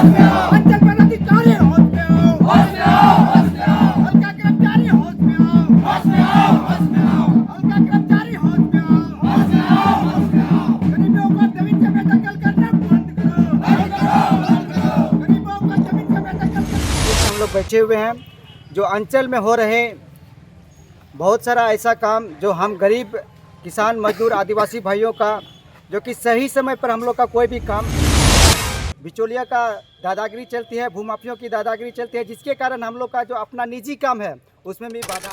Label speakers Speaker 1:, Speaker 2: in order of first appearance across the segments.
Speaker 1: अंचल पदाधिकारी होश में आओ, हल्का कर्मचारी होश में आओ, हल्का कर्मचारी होश में आओ, गरीबों को जमीन से बेदखल करना बंद करो, गरीबों को जमीन से बेदखल करना।
Speaker 2: हम लोग बैठे हुए हैं जो अंचल में हो रहे बहुत सारा ऐसा काम जो हम गरीब किसान मजदूर आदिवासी भाइयों का जो कि सही समय पर हम लोग का कोई भी काम बिचौलिया का दादागिरी चलती है, भूमाफियों की दादागिरी चलती है, जिसके कारण हम लोग का जो अपना निजी काम है उसमें भी बाधा।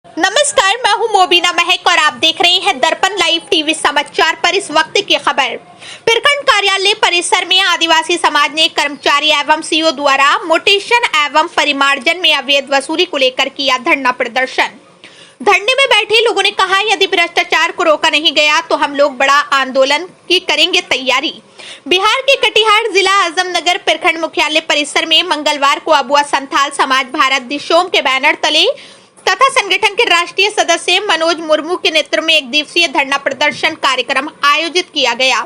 Speaker 3: नमस्कार, मैं हूं मोबिना महक और आप देख रहे हैं दर्पण लाइव टीवी समाचार पर इस वक्त की खबर। प्रखंड कार्यालय परिसर में आदिवासी समाज ने कर्मचारी एवं सीओ द्वारा मोटेशन एवं परिमार्जन में अवैध वसूली को लेकर किया धरना प्रदर्शन। धरने में बैठे लोगों ने कहा, यदि भ्रष्टाचार को रोका नहीं गया तो हम लोग बड़ा आंदोलन की करेंगे तैयारी। बिहार के कटिहार जिला आजमनगर प्रखंड मुख्यालय परिसर में मंगलवार को अबुआ संथाल समाज भारत दिशोम के बैनर तले तथा संगठन के राष्ट्रीय सदस्य मनोज मुर्मू के नेतृत्व में एक दिवसीय धरना प्रदर्शन कार्यक्रम आयोजित किया गया।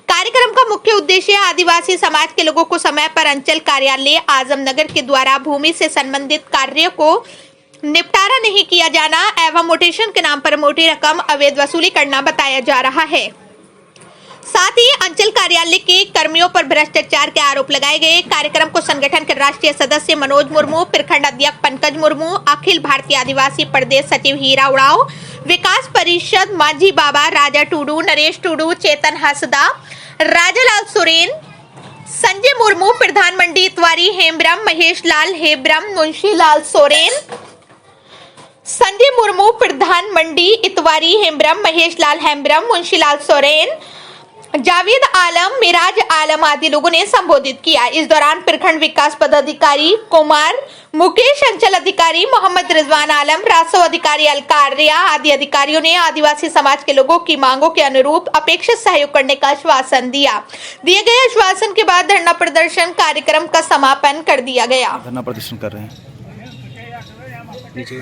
Speaker 3: कार्यक्रम का मुख्य उद्देश्य आदिवासी समाज के लोगों को समय पर अंचल कार्यालय आजमनगर के द्वारा भूमि से संबंधित कार्यों को निपटारा नहीं किया जाना एवं मोटेशन के नाम पर मोटी रकम अवैध वसूली करना बताया जा रहा है। साथ ही अंचल कार्यालय के कर्मियों पर भ्रष्टाचार के आरोप लगाए गए। कार्यक्रम को संगठन के राष्ट्रीय सदस्य मनोज मुर्मू, प्रखंड अध्यक्ष पंकज मुर्मू, अखिल भारतीय आदिवासी प्रदेश सचिव हीरा उड़ाव, विकास परिषद मांझी बाबा, राजा टूडू, नरेश टूडू, चेतन हंसदा, राजालाल सोरेन, संजय मुर्मू, प्रधान मंडी इतवारी हेम्ब्रम, महेश लाल हेम्ब्रम, मुंशी लाल सोरेन, संजय मुर्मू, प्रधान मंडी इतवारी हेम्ब्रम, महेश लाल हेम्ब्रम, मुंशीलाल सोरेन, जावेद आलम, मिराज आलम आदि लोगों ने संबोधित किया। इस दौरान प्रखंड विकास पदाधिकारी कुमार, मुकेश अंचल अधिकारी मोहम्मद रिजवान आलम, राजस्व अधिकारी अलकारिया आदि अधिकारियों ने आदिवासी समाज के लोगों की मांगों के अनुरूप अपेक्षित सहयोग करने का आश्वासन दिया। दिए गए आश्वासन के बाद धरना प्रदर्शन कार्यक्रम का समापन कर दिया गया।
Speaker 4: धरना प्रदर्शन कर रहे हैं।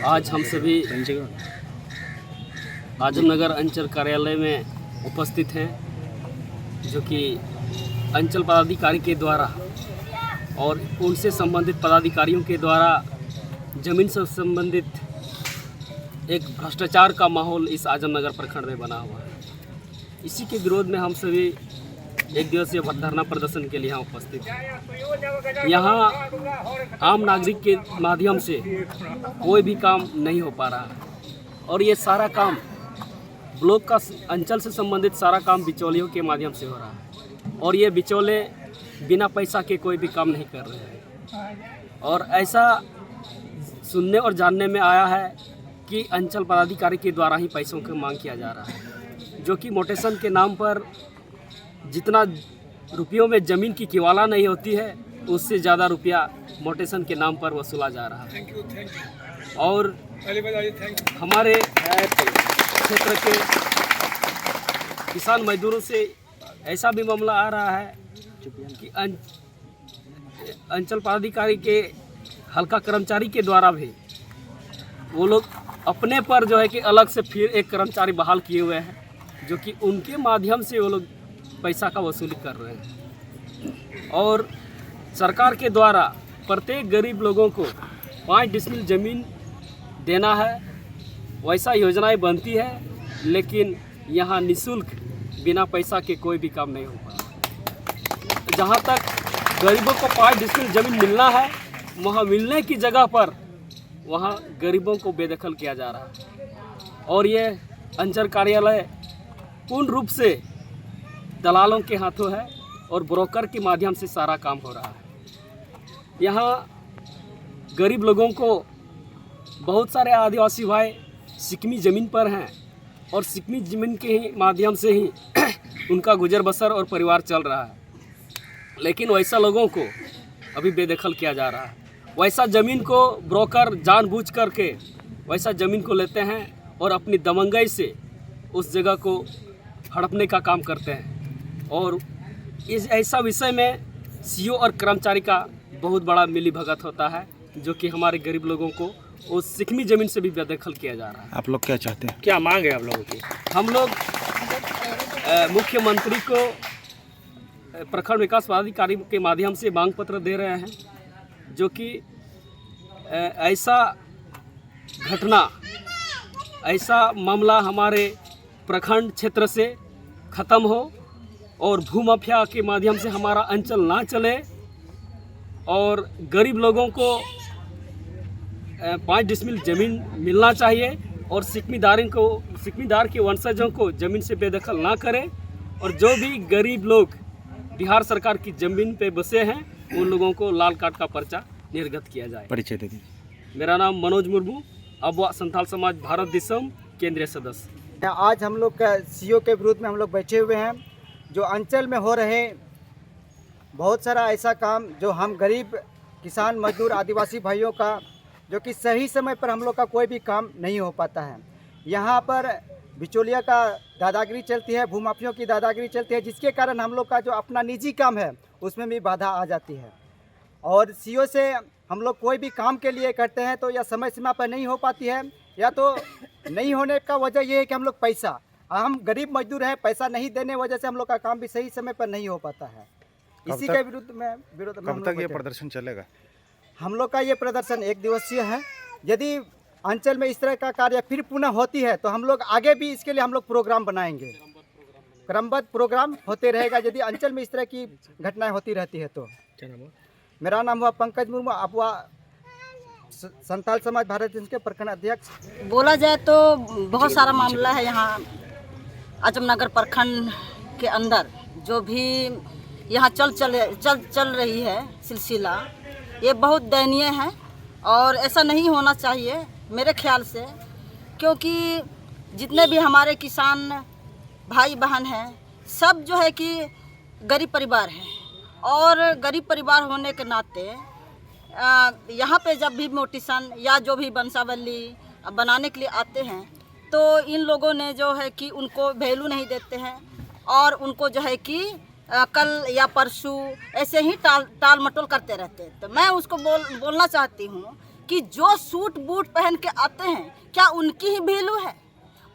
Speaker 5: आज हम सभी आजमनगर अंचल कार्यालय में उपस्थित हैं, जो कि अंचल पदाधिकारी के द्वारा और उनसे संबंधित पदाधिकारियों के द्वारा जमीन से संबंधित एक भ्रष्टाचार का माहौल इस आजमनगर प्रखंड में बना हुआ है। इसी के विरोध में हम सभी एक दिवसीय धरना प्रदर्शन के लिए यहाँ उपस्थित हैं। यहाँ आम नागरिक के माध्यम से कोई भी काम नहीं हो पा रहा है और ये सारा काम ब्लॉक का अंचल से संबंधित सारा काम बिचौलियों के माध्यम से हो रहा है और ये बिचौले बिना पैसा के कोई भी काम नहीं कर रहे हैं। और ऐसा सुनने और जानने में आया है कि अंचल पदाधिकारी के द्वारा ही पैसों की मांग किया जा रहा है, जो कि मोटेशन के नाम पर जितना रुपयों में ज़मीन की किवाला नहीं होती है उससे ज़्यादा रुपया मोटेशन के नाम पर वसूला जा रहा है। और हमारे क्षेत्र के किसान मजदूरों से ऐसा भी मामला आ रहा है कि अंचल पदाधिकारी के हल्का कर्मचारी के द्वारा भी वो लोग अपने पर जो है कि अलग से फिर एक कर्मचारी बहाल किए हुए हैं, जो कि उनके माध्यम से वो लोग पैसा का वसूली कर रहे हैं। और सरकार के द्वारा प्रत्येक गरीब लोगों को 5 डिसमिल ज़मीन देना है, वैसा योजनाएं बनती है, लेकिन यहाँ निःशुल्क बिना पैसा के कोई भी काम नहीं हो पा। जहाँ तक गरीबों को 5 डिसमिल ज़मीन मिलना है, वहाँ मिलने की जगह पर वहाँ गरीबों को बेदखल किया जा रहा है। और ये अंचल कार्यालय पूर्ण रूप से दलालों के हाथों है और ब्रोकर के माध्यम से सारा काम हो रहा है। यहाँ गरीब लोगों को बहुत सारे आदिवासी भाई सिकमी ज़मीन पर हैं और सिकमी ज़मीन के ही माध्यम से ही उनका गुजर बसर और परिवार चल रहा है, लेकिन वैसा लोगों को अभी बेदखल किया जा रहा है। वैसा ज़मीन को ब्रोकर जानबूझ करके वैसा ज़मीन को लेते हैं और अपनी दमंगई से उस जगह को हड़पने का काम करते हैं। और इस ऐसा विषय में सीओ और कर्मचारी का बहुत बड़ा मिलीभगत होता है, जो कि हमारे गरीब लोगों को उस सिकमी ज़मीन से भी बेदखल किया जा रहा है।
Speaker 4: आप लोग क्या चाहते हैं?
Speaker 5: क्या मांग है आप लोगों की? हम लोग मुख्यमंत्री को प्रखंड विकास पदाधिकारी के माध्यम से मांग पत्र दे रहे हैं, जो कि ऐसा घटना, ऐसा मामला हमारे प्रखंड क्षेत्र से ख़त्म हो और भूमाफिया के माध्यम से हमारा अंचल ना चले और गरीब लोगों को 5 डिसमिल ज़मीन मिलना चाहिए और सिकमीदार के वंशजों को ज़मीन से बेदखल ना करें और जो भी गरीब लोग बिहार सरकार की ज़मीन पे बसे हैं उन लोगों को लाल कार्ड का पर्चा निर्गत किया जाए।
Speaker 4: परिचय दे दीजिए।
Speaker 5: मेरा नाम मनोज मुर्मू, अबवा संथाल समाज भारत दिसम केंद्रीय सदस्य।
Speaker 2: आज हम लोग का सीओ के विरुद्ध में हम लोग बैठे हुए हैं। जो अंचल में हो रहे बहुत सारा ऐसा काम जो हम गरीब किसान मजदूर आदिवासी भाइयों का, जो कि सही समय पर हम लोग का कोई भी काम नहीं हो पाता है। यहाँ पर बिचौलिया का दादागिरी चलती है, भूमाफियों की दादागिरी चलती है, जिसके कारण हम लोग का जो अपना निजी काम है उसमें भी बाधा आ जाती है। और सीओ से हम लोग कोई भी काम के लिए करते हैं तो या समय सीमा पर नहीं हो पाती है, या तो नहीं होने का वजह ये है कि हम लोग पैसा, हम गरीब मजदूर हैं, पैसा नहीं देने वजह से हम लोग का काम भी सही समय पर नहीं हो पाता है। इसी के विरुद्ध में
Speaker 4: कब तक ये प्रदर्शन चलेगा?
Speaker 2: हम लोग का ये प्रदर्शन 1 दिवसीय है। यदि अंचल में इस तरह का कार्य फिर पुनः होती है तो हम लोग आगे भी इसके लिए हम लोग प्रोग्राम बनाएंगे, क्रमबद्ध प्रोग्राम होते रहेगा यदि अंचल में इस तरह की घटनाएं होती रहती है तो। मेरा नाम हुआ पंकज मुर्मू, अबवा संथाल समाज भारत देश के प्रखंड अध्यक्ष।
Speaker 6: बोला जाए तो बहुत सारा मामला है यहाँ आजमनगर प्रखंड के अंदर, जो भी यहाँ चल रही है सिलसिला, ये बहुत दयनीय है और ऐसा नहीं होना चाहिए मेरे ख्याल से, क्योंकि जितने भी हमारे किसान भाई बहन हैं सब जो है कि गरीब परिवार हैं और गरीब परिवार होने के नाते यहाँ पे जब भी मोटिशन या जो भी वंशावली बनाने के लिए आते हैं तो इन लोगों ने जो है कि उनको वैल्यू नहीं देते हैं और उनको जो है कि कल या परसों ऐसे ही टाल मटोल करते रहते हैं। तो मैं उसको बोलना चाहती हूँ कि जो सूट बूट पहन के आते हैं क्या उनकी ही वैल्यू है?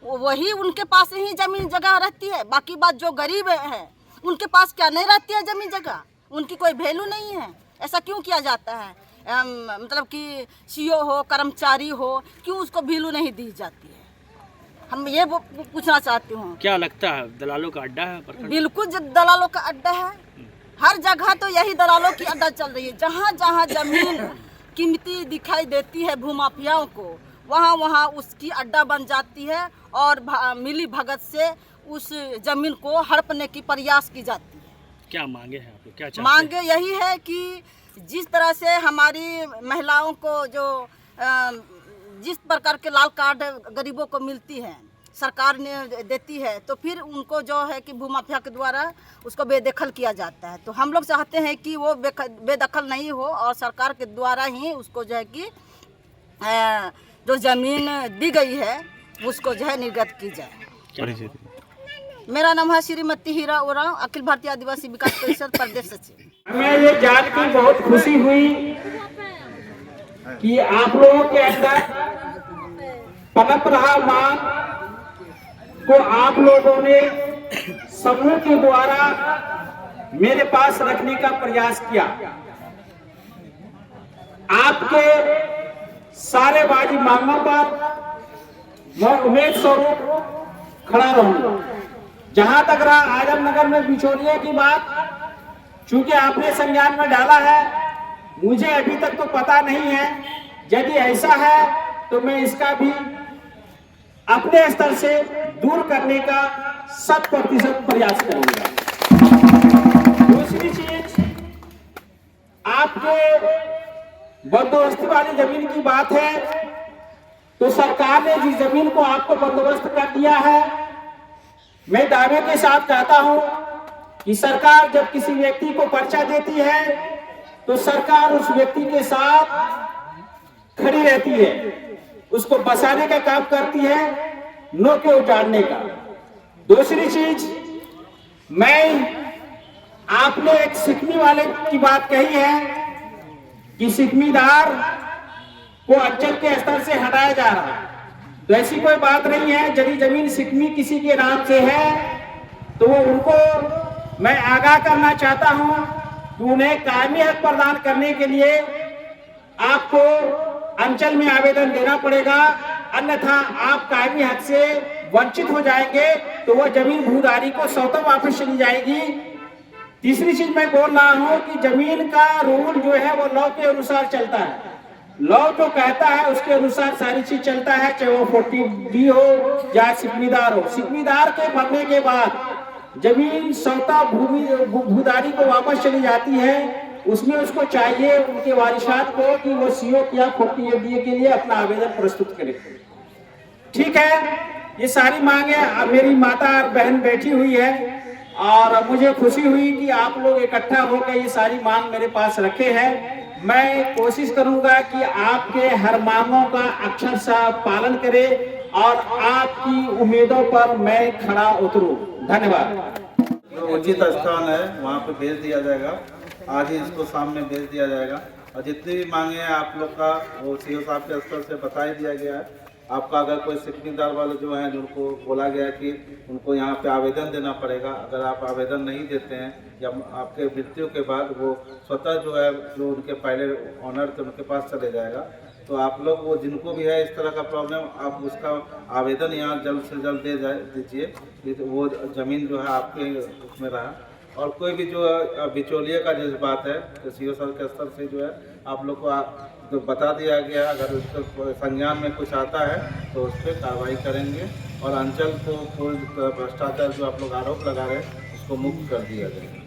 Speaker 6: वही उनके पास ही ज़मीन जगह रहती है, बाकी बात जो गरीब है उनके पास क्या नहीं रहती है ज़मीन जगह, उनकी कोई वैल्यू नहीं है। ऐसा क्यों किया जाता है? मतलब कि सीओ हो, कर्मचारी हो, क्यों उसको वैल्यू नहीं दी जाती है? हम ये पूछना चाहती हूँ।
Speaker 5: क्या लगता है दलालों का अड्डा है?
Speaker 6: बिल्कुल दलालों का अड्डा है। हर जगह तो यही दलालों की अड्डा चल रही है। जहाँ जहाँ जमीन कीमती दिखाई देती है भूमाफियाओं को, वहाँ वहाँ उसकी अड्डा बन जाती है और मिली भगत से उस जमीन को हड़पने की प्रयास की जाती है।
Speaker 5: क्या मांगे हैं आप? क्या चाहते हैं?
Speaker 6: मांगे यही है कि जिस तरह से हमारी महिलाओं को जो जिस प्रकार के लाल कार्ड गरीबों को मिलती है, सरकार ने देती है, तो फिर उनको जो है कि भूमाफिया के द्वारा उसको बेदखल किया जाता है। तो हम लोग चाहते हैं कि वो बेदखल नहीं हो और सरकार के द्वारा ही उसको जो है कि जो ज़मीन दी गई है उसको जो है निर्गत की जाए। मेरा नाम है श्रीमती हीरा ओरांव, अखिल भारतीय आदिवासी विकास परिषद प्रदेश सचिव।
Speaker 7: हमें ये जान के बहुत खुशी हुई कि आप लोगों के अंदर पनप रहा मांग को आप लोगों ने समूह के द्वारा मेरे पास रखने का प्रयास किया। आपके सारे बाजी मांगों पर मैं उम्मीद स्वरूप खड़ा रहूंगा। जहां तक रहा आजमनगर में बिचौलिया की बात, चूंकि आपने संज्ञान में डाला है, मुझे अभी तक तो पता नहीं है। यदि ऐसा है तो मैं इसका भी अपने स्तर से दूर करने का 100% प्रयास करूंगा। दूसरी चीज, आपके बंदोबस्ती वाली जमीन की बात है, तो सरकार ने जिस जमीन को आपको बंदोबस्त कर दिया है, मैं दावे के साथ कहता हूं कि सरकार जब किसी व्यक्ति को पर्चा देती है तो सरकार उस व्यक्ति के साथ खड़ी रहती है, उसको बसाने का काम करती है, नो के उतारने का। दूसरी चीज, मैं आपने एक सिकमी वाले की बात कही है कि सिकमीदार को अंचल के स्तर से हटाया जा रहा है, तो ऐसी कोई बात नहीं है। यदि जमीन सिकमी किसी के नाम से है तो वो उनको मैं आगाह करना चाहता हूं कि उन्हें कायमी हक प्रदान करने के लिए आपको अंचल में आवेदन देना पड़ेगा, अन्यथा आप कायमी हक से वंचित हो जाएंगे तो वह जमीन भूधारी को स्वतः वापस चली जाएगी। तीसरी चीज मैं बोल रहा हूं कि जमीन का रूल जो है वो लॉ के अनुसार चलता है। लॉ जो कहता है उसके अनुसार सारी चीज चलता है, चाहे वो 40B हो या सिकमीदार हो। सिकमीदार के मरने के बाद जमीन स्वतः भूधारी को वापस चली जाती है। उसमें उसको चाहिए उनके वारिसात को कि वो CO या 40A के लिए अपना आवेदन प्रस्तुत करे। ठीक है, ये सारी मांगे मेरी माता और बहन बैठी हुई है और मुझे खुशी हुई कि आप लोग इकट्ठा होकर ये सारी मांग मेरे पास रखे हैं। मैं कोशिश करूंगा कि आपके हर मांगों का अक्षरशः पालन करें और आपकी उम्मीदों पर मैं खड़ा उतरूं। धन्यवाद।
Speaker 8: जो उचित स्थान है वहाँ पे भेज दिया जाएगा, आज ही इसको सामने भेज दिया जाएगा। और जितनी भी मांगे हैं आप लोग का वो CO साहब के स्तर से बता ही दिया गया है। आपका अगर कोई सिकमीदार वाले जो हैं जिनको बोला गया है कि उनको यहाँ पे आवेदन देना पड़ेगा, अगर आप आवेदन नहीं देते हैं या आपके मृत्यु के बाद वो स्वतः जो है जो उनके पहले ऑनर थे उनके पास चले जाएगा। तो आप लोग वो जिनको भी है इस तरह का प्रॉब्लम, आप उसका आवेदन यहाँ जल्द से जल्द दीजिए, वो ज़मीन जो है आपके उसमें रहा। और कोई भी जो बिचौलिए का जज्बात है तो CO सर के स्तर से जो है आप लोग को जो बता दिया गया, अगर उसको संज्ञान में कुछ आता है तो उस पर कार्रवाई करेंगे और अंचल को कोई भ्रष्टाचार जो आप लोग आरोप लगा रहे हैं उसको मुक्त कर दिया जाए।